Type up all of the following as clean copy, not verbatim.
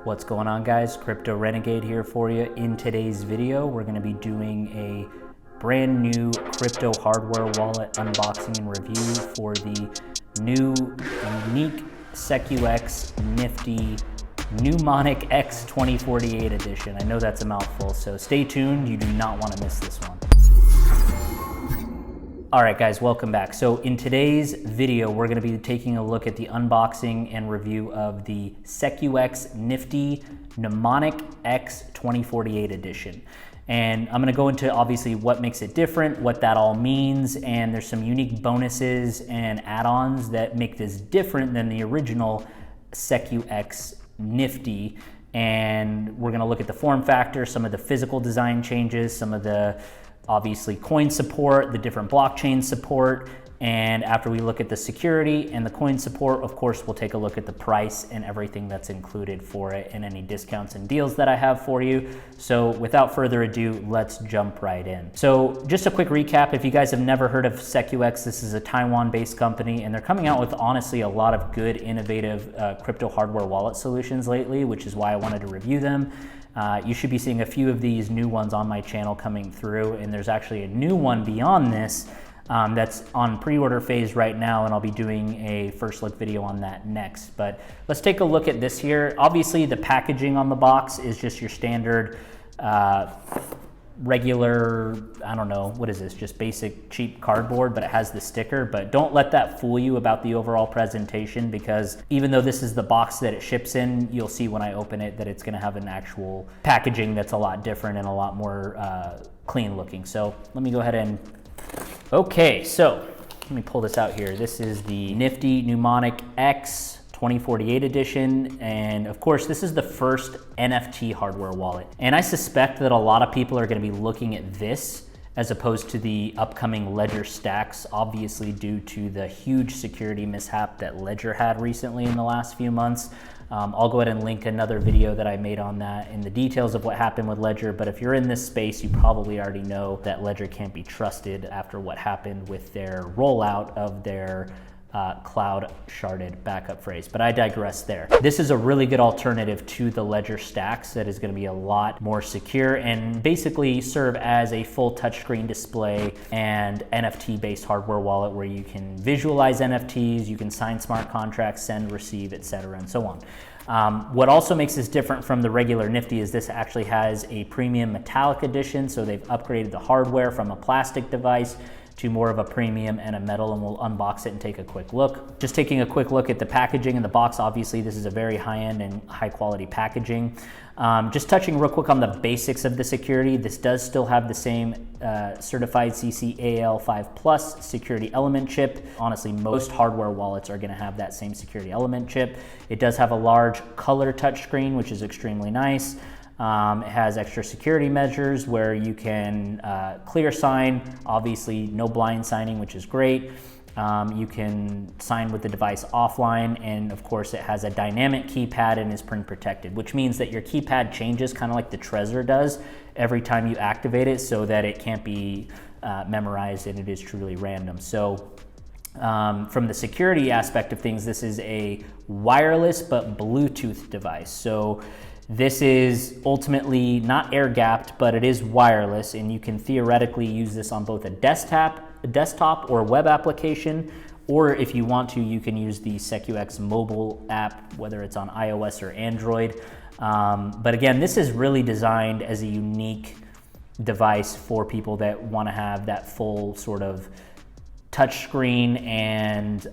What's going on, guys? Crypto Renegade here for you. In today's video, we're going to be doing a brand new crypto hardware wallet unboxing and review for the new unique SecuX Nifty Mnemonic X 2048 edition. I know that's a mouthful, so stay tuned. You do not want to miss this one. All right, guys, welcome back. So in today's video, we're going to be taking a look at the unboxing and review of the SecuX Nifty Mnemonic X 2048 edition. And I'm going to go into obviously what makes it different, what that all means, and there's some unique bonuses and add-ons that make this different than the original SecuX Nifty. And we're going to look at the form factor, some of the physical design changes, some of the obviously coin support, the different blockchain support, and after we look at the security and the coin support, of course, we'll take a look at the price and everything that's included for it and any discounts and deals that I have for you. So without further ado, let's jump right in. So just a quick recap, if you guys have never heard of SecuX, this is a Taiwan-based company, and they're coming out with honestly a lot of good, innovative crypto hardware wallet solutions lately, which is why I wanted to review them. You should be seeing a few of these new ones on my channel coming through, and there's actually a new one beyond this that's on pre-order phase right now, and I'll be doing a first look video on that next. But let's take a look at this here. Obviously, the packaging on the box is just your standard regular, I don't know, what is this? Just basic cheap cardboard, but it has the sticker. But don't let that fool you about the overall presentation, because even though this is the box that it ships in, you'll see when I open it that it's gonna have an actual packaging that's a lot different and a lot more clean looking. So let me go ahead and, okay, so let me pull this out here. This is the Nifty Mnemonic X 2048 edition, and of course this is the first NFT hardware wallet, and I suspect that a lot of people are going to be looking at this as opposed to the upcoming Ledger stacks, obviously due to the huge security mishap that Ledger had recently in the last few months. I'll go ahead and link another video that I made on that in the details of what happened with Ledger, but if you're in this space, you probably already know that Ledger can't be trusted after what happened with their rollout of their cloud sharded backup phrase, but I digress there. This is a really good alternative to the Ledger stacks that is going to be a lot more secure and basically serve as a full touchscreen display and NFT based hardware wallet where you can visualize NFTs, you can sign smart contracts, send, receive, etc., and so on. What also makes this different from the regular Nifty is this actually has a premium metallic edition, so they've upgraded the hardware from a plastic device to more of a premium and a metal, and we'll unbox it and take a quick look. Just taking a quick look at the packaging in the box, obviously this is a very high-end and high-quality packaging. Just touching real quick on the basics of the security, this does still have the same certified CCAL5+ security element chip. Honestly, most hardware wallets are gonna have that same security element chip. It does have a large color touchscreen, which is extremely nice. It has extra security measures where you can clear sign, obviously no blind signing, which is great. You can sign with the device offline, and of course it has a dynamic keypad and is print protected, which means that your keypad changes kind of like the Trezor does every time you activate it, so that it can't be memorized and it is truly random. So from the security aspect of things, this is a wireless but Bluetooth device. So this is ultimately not air gapped, but it is wireless, and you can theoretically use this on both a desktop or web application, or if you want to, you can use the SecuX mobile app, whether it's on iOS or Android. But again, this is really designed as a unique device for people that want to have that full sort of touchscreen and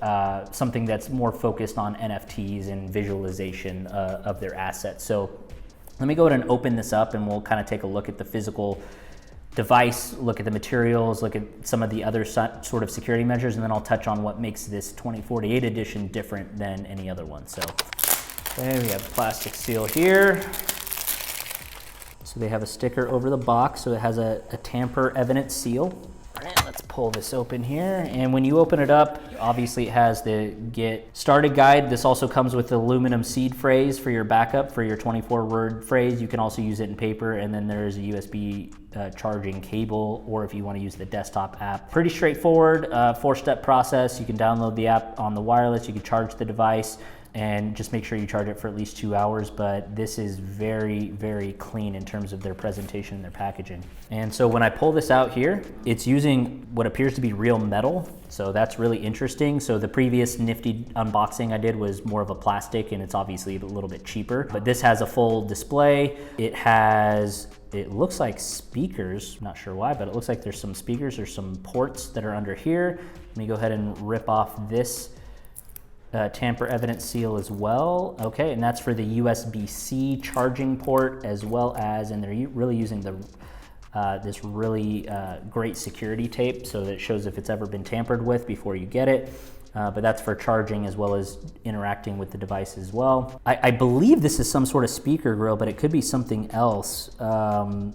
something that's more focused on NFTs and visualization of their assets. So let me go ahead and open this up, and we'll kind of take a look at the physical device, look at the materials, look at some of the other sort of security measures, and then I'll touch on what makes this 2048 edition different than any other one. So okay, we have plastic seal here. So they have a sticker over the box, so it has a tamper evident seal. Let's pull this open here, and when you open it up, obviously it has the get started guide. This also comes with the aluminum seed phrase for your backup for your 24-word phrase. You can also use it in paper, and then there's a USB charging cable, or if you want to use the desktop app. Pretty straightforward, 4-step process. You can download the app on the wireless, you can charge the device, and just make sure you charge it for at least 2 hours. But this is very, very clean in terms of their presentation and their packaging. And so when I pull this out here, it's using what appears to be real metal. So that's really interesting. So the previous Nifty unboxing I did was more of a plastic, and it's obviously a little bit cheaper, but this has a full display. It looks like speakers, not sure why, but it looks like there's some speakers or some ports that are under here. Let me go ahead and rip off this tamper evidence seal as well. Okay, and that's for the USB-C charging port, as well as, and they're really using this really great security tape so that it shows if it's ever been tampered with before you get it. But that's for charging as well as interacting with the device as well. I believe this is some sort of speaker grill, but it could be something else. I'm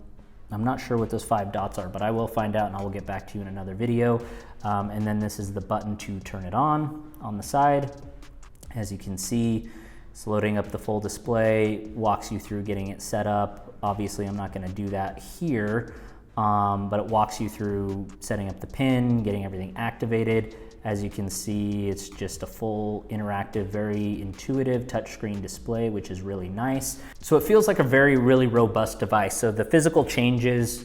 not sure what those 5 dots are, but I will find out and I will get back to you in another video. And then this is the button to turn it on the side. As you can see, it's loading up the full display, walks you through getting it set up. Obviously, I'm not gonna do that here, but it walks you through setting up the pin, getting everything activated. As you can see, it's just a full interactive, very intuitive touchscreen display, which is really nice. So it feels like a really robust device. So the physical changes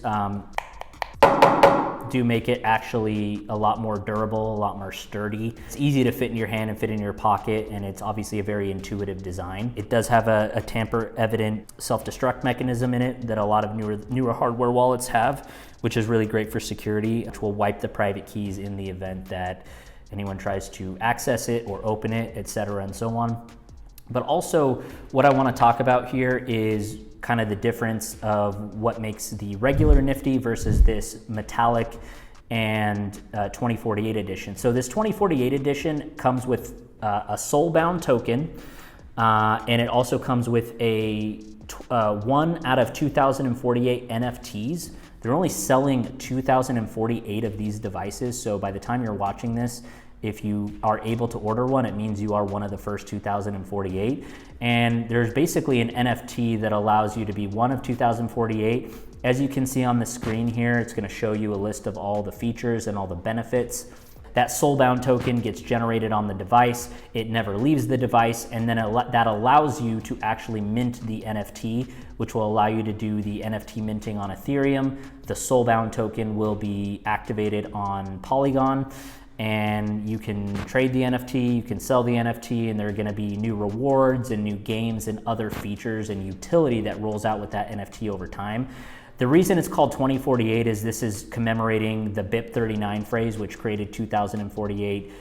do make it actually a lot more durable, a lot more sturdy. It's easy to fit in your hand and fit in your pocket, and it's obviously a very intuitive design. It does have a tamper-evident self-destruct mechanism in it that a lot of newer hardware wallets have, which is really great for security, which will wipe the private keys in the event that anyone tries to access it or open it, etc., and so on. But also, what I want to talk about here is kind of the difference of what makes the regular Nifty versus this metallic and 2048 edition. So this 2048 edition comes with a soul-bound token, and it also comes with a 1 out of 2,048 NFTs. They're only selling 2,048 of these devices, so by the time you're watching this, if you are able to order one, it means you are one of the first 2,048. And there's basically an NFT that allows you to be one of 2,048. As you can see on the screen here, it's gonna show you a list of all the features and all the benefits. That soul-bound token gets generated on the device. It never leaves the device, and then that allows you to actually mint the NFT, which will allow you to do the NFT minting on Ethereum. The soul-bound token will be activated on Polygon, and you can trade the NFT, you can sell the NFT, and there are gonna be new rewards and new games and other features and utility that rolls out with that NFT over time. The reason it's called 2048 is this is commemorating the BIP39 phrase, which created 2,048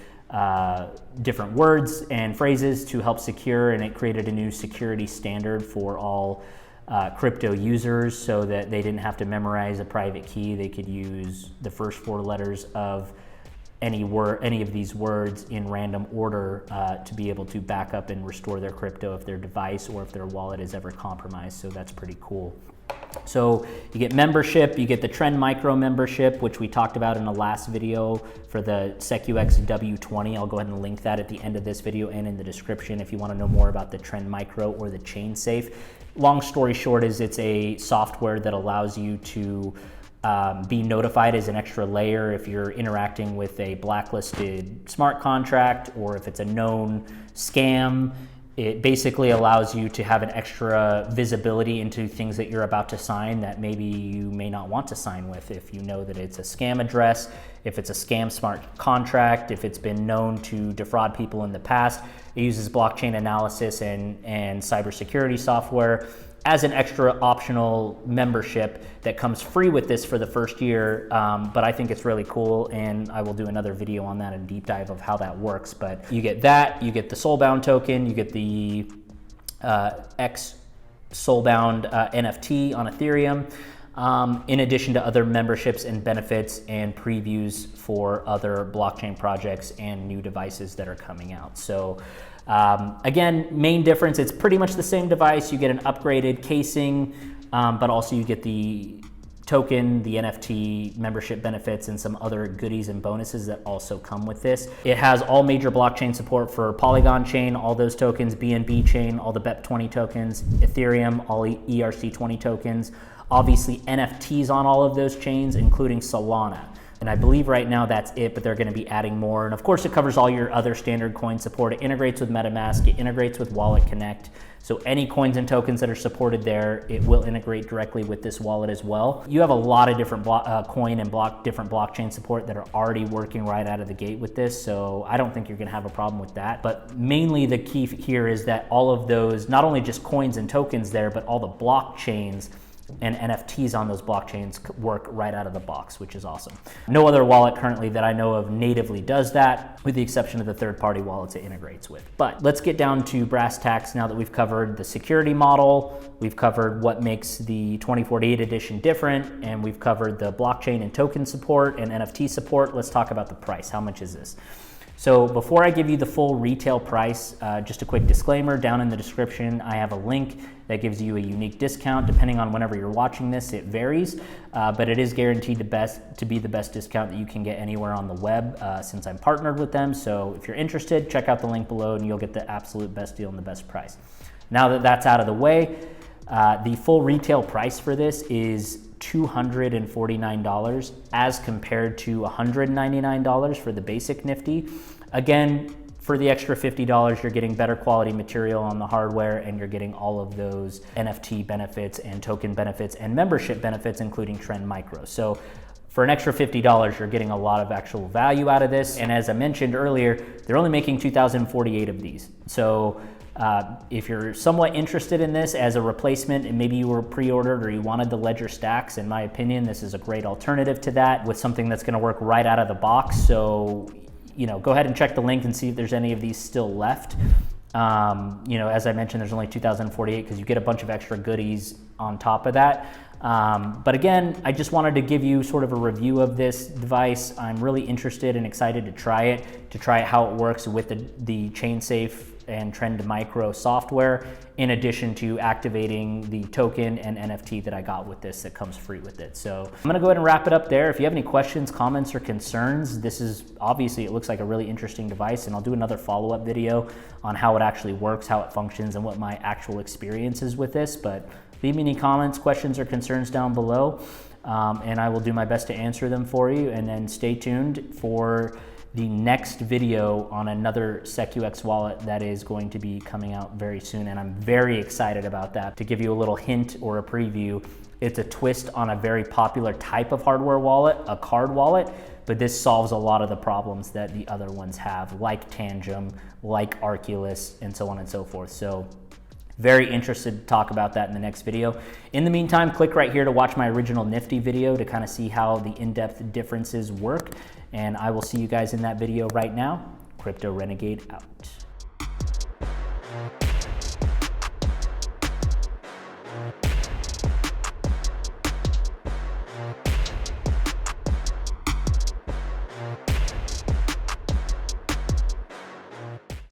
different words and phrases to help secure, and it created a new security standard for all crypto users so that they didn't have to memorize a private key. They could use the first 4 letters of any of these words in random order to be able to back up and restore their crypto if their device or if their wallet is ever compromised. So that's pretty cool. So you get membership, you get the Trend Micro membership, which we talked about in the last video for the SecuX W20. I'll go ahead and link that at the end of this video and in the description if you want to know more about the Trend Micro or the Chain Safe. Long story short is it's a software that allows you to be notified as an extra layer if you're interacting with a blacklisted smart contract or if it's a known scam. It basically allows you to have an extra visibility into things that you're about to sign that maybe you may not want to sign with. If you know that it's a scam address, if it's a scam smart contract, if it's been known to defraud people in the past, it uses blockchain analysis and cybersecurity software as an extra optional membership that comes free with this for the first year. But I think it's really cool, and I will do another video on that and deep dive of how that works. But you get that, you get the soulbound token, you get the X soulbound NFT on Ethereum, in addition to other memberships and benefits and previews for other blockchain projects and new devices that are coming out. So again, main difference, it's pretty much the same device. You get an upgraded casing, but also you get the token, the NFT membership benefits, and some other goodies and bonuses that also come with this. It has all major blockchain support for Polygon chain, all those tokens, BNB chain, all the BEP20 tokens, Ethereum, all ERC20 tokens, obviously NFTs on all of those chains, including Solana. And I believe right now that's it, but they're going to be adding more. And of course, it covers all your other standard coin support. It integrates with MetaMask, it integrates with Wallet Connect. So any coins and tokens that are supported there, it will integrate directly with this wallet as well. You have a lot of different coin and different blockchain support that are already working right out of the gate with this. So I don't think you're going to have a problem with that. But mainly the key here is that all of those, not only just coins and tokens there, but all the blockchains and NFTs on those blockchains work right out of the box, which is awesome. No other wallet currently that I know of natively does that, with the exception of the third-party wallets it integrates with. But let's get down to brass tacks now that we've covered the security model, we've covered what makes the 2048 edition different, and we've covered the blockchain and token support and NFT support. Let's talk about the price. How much is this? So before I give you the full retail price, just a quick disclaimer, down in the description, I have a link that gives you a unique discount. Depending on whenever you're watching this, it varies, but it is guaranteed to be the best discount that you can get anywhere on the web since I'm partnered with them. So if you're interested, check out the link below and you'll get the absolute best deal and the best price. Now that that's out of the way, the full retail price for this is $249 as compared to $199 for the basic Nifty. Again, for the extra $50, you're getting better quality material on the hardware and you're getting all of those NFT benefits and token benefits and membership benefits, including Trend Micro. So for an extra $50, you're getting a lot of actual value out of this. And as I mentioned earlier, they're only making 2,048 of these. So if you're somewhat interested in this as a replacement and maybe you were pre-ordered or you wanted the Ledger stacks, in my opinion, this is a great alternative to that with something that's going to work right out of the box. So, go ahead and check the link and see if there's any of these still left. As I mentioned, there's only 2,048 because you get a bunch of extra goodies on top of that. But again, I just wanted to give you sort of a review of this device. I'm really interested and excited to try it how it works with the ChainSafe and Trend Micro software, in addition to activating the token and NFT that I got with this that comes free with it. So I'm gonna go ahead and wrap it up there. If you have any questions, comments, or concerns, this is obviously, it looks like a really interesting device, and I'll do another follow-up video on how it actually works, how it functions, and what my actual experience is with this. But leave me any comments, questions, or concerns down below, and I will do my best to answer them for you. And then stay tuned for the next video on another SecuX wallet that is going to be coming out very soon, and I'm very excited about that. To give you a little hint or a preview, it's a twist on a very popular type of hardware wallet, a card wallet, but this solves a lot of the problems that the other ones have, like Tangem, like Arculus, and so on and so forth. So very interested to talk about that in the next video. In the meantime, click right here to watch my original Nifty video to kind of see how the in-depth differences work. And I will see you guys in that video right now. Crypto Renegade out.